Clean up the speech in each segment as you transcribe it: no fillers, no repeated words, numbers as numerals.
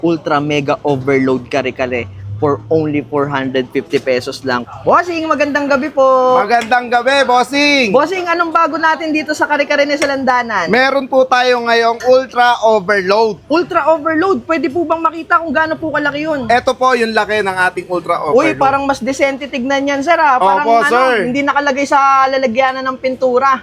Ultra Mega Overload Kare-Kare for only 450 pesos lang. Bossing, magandang gabi po. Magandang gabi, bossing! Bossing, anong bago natin dito sa Kare-Kare ni Salandanan? Meron po tayo ngayong Ultra Overload. Ultra Overload, pwede po bang makita kung gaano po kalaki yun? Ito po yung laki ng ating Ultra Uy, Overload. parang mas decente tignan yan, sir. Parang Opo, sir. hindi nakalagay sa lalagyanan ng pintura.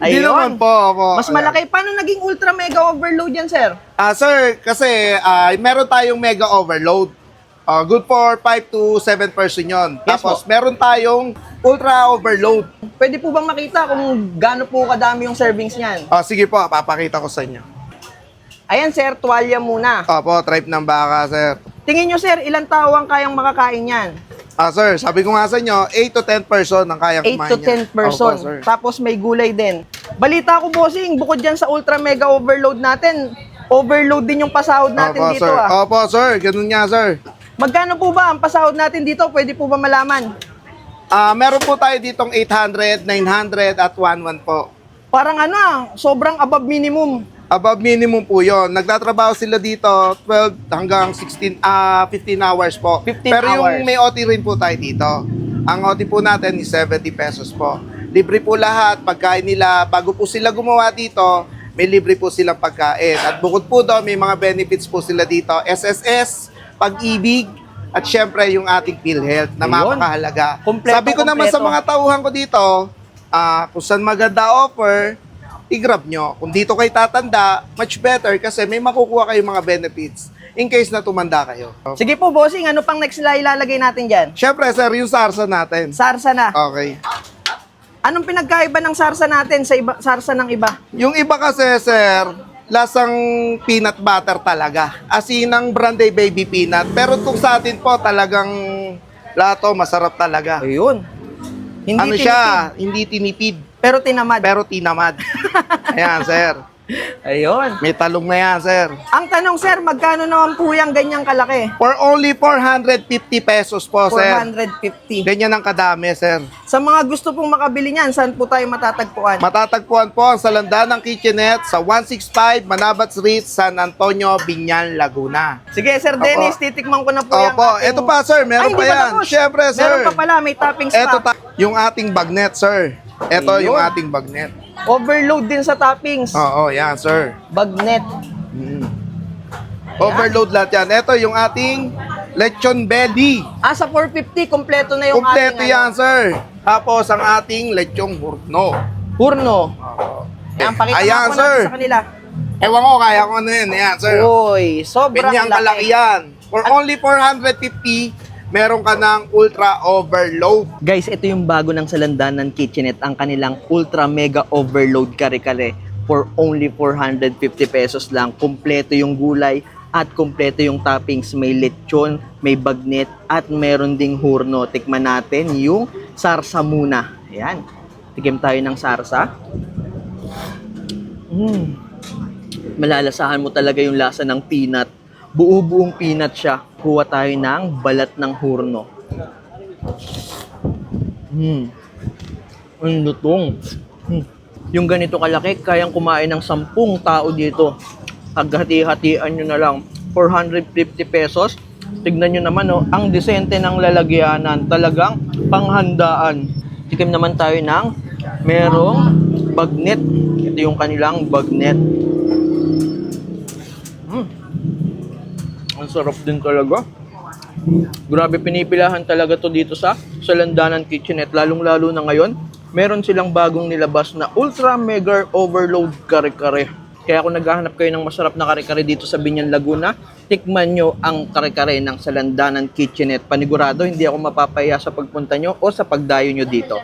Hindi Ayun. naman po. Mas malaki. Paano naging Ultra Mega Overload yan, sir? Sir, kasi meron tayong Mega Overload. Good for 5 to 7 person yun. Yes, Tapos, po. meron tayong Ultra Overload. Pwede po bang makita kung gaano po kadami yung servings niyan? Sige po, papakita ko sa inyo. Ayan, sir, tuwalya muna. Opo, tripe ng baka, sir. Tingin nyo, sir, ilang tao ang kayang makakain yan? Sir, sabi ko nga sa inyo, 8 to 10 person ang kayang 8 kumain to 10 niya. person. Opo, sir. Tapos may gulay din. Balita ko, bossing, bukod dyan sa Ultra Mega Overload natin, overload din yung pasahod natin Opo, dito. sir. Opo, sir. Ganun nga, sir. Magkano po ba ang pasahod natin dito? Pwede po ba malaman? Meron po tayo ditong 800, 900 at 11 po. Parang sobrang above minimum. Above minimum po yon. Nagtatrabaho sila dito 12 hanggang 15 hours po. 15 Pero hours. yung may OT rin po tayo dito. Ang OT po natin is 70 pesos po. Libre po lahat. Pagkain nila, bago po sila gumawa dito, may libre po silang pagkain. At bukod po doon, may mga benefits po sila dito. SSS, Pag-ibig, at syempre yung ating PhilHealth na Ayun. mapakahalaga. Kompleto, Sabi ko naman sa kompleto. mga tauhan ko dito, kung saan maganda offer, i-grab nyo. Kung dito kayo tatanda, much better kasi may makukuha kayong mga benefits in case na tumanda kayo. Sige po, bossing, ano pang next na ilalagay natin dyan? Syempre, sir, yung sarsa natin. Sarsa na. Okay. Anong pinagkaiba ng sarsa natin sa sarsa ng iba? Yung iba kasi, sir, lasang peanut butter talaga. Asinang brandy baby peanut. Pero itong sa atin po, talagang lato, masarap talaga. Ayun. Hindi Ano tinipid, siya? Hindi tinipid, pero tinamad. pero tinamad. Ayan, sir. Ayun. May talong na yan, sir. Ang tanong, sir, magkano naman po yung ganyang kalaki? For only 450 pesos po, sir. 450. Ganyan ang kadami, sir. Sa mga gusto pong makabili niyan, saan po tayo matatagpuan? Matatagpuan po ang Salandanang Kitchenette sa 165 Manabat Street, San Antonio, Binyan, Laguna. Sige, Sir Dennis, titikman ko na po yung Opo, ito pa, sir. Meron Ay, pa hindi yan. tapos. Syempre, sir. Meron pa pala, may toppings Ito pa. yung ating bagnet, sir. Ito Ayun. yung ating bagnet. Overload din sa toppings. Oo, yan, sir. Bagnet. Overload lahat yan. Ito yung ating lechon belly. Sa 450, kompleto na yung Kompleto ating yan, sir. Tapos ang ating lechong hurno. Hurno. Ayan, pakita Ayan, nga po sir. natin sa kanila. Ewan ko, kaya ko ano yun. Ayan, sir. Uy, sobrang Ganyang kalaki yan. For only 450, meron ka ng Ultra Overload. Guys, ito yung bago ng Salandanan Kitchenette, ang kanilang Ultra Mega Overload Kare-Kare for only 450 pesos lang. Kompleto yung gulay at kompleto yung toppings. May lechon, may bagnet at meron ding hurno. Tikman natin yung sarsa muna. Ayan. Tikim tayo ng sarsa. Malalasahan mo talaga yung lasa ng peanut. Buo-buong peanut siya. Kuha tayo ng balat ng hurno. Ang lutong. Yung ganito kalaki, kayang kumain ng 10 tao dito. Paghati-hatian nyo na lang. 450 pesos. Tignan nyo naman, ang disente ng lalagyanan. Talagang panghandaan. Tikim naman tayo ng merong bagnet. Ito yung kanilang bagnet. Ang sarap din talaga. Grabe, pinipilahan talaga to dito sa Salandanan Kitchenette. Lalong-lalo na ngayon, meron silang bagong nilabas na Ultra Mega Overload Kare-Kare. Kaya kung naghahanap kayo ng masarap na kare-kare dito sa Binyan, Laguna, tikman nyo ang kare-kare ng Salandanan Kitchenette. Panigurado, hindi ako mapapaya sa pagpunta nyo o sa pagdayo nyo dito.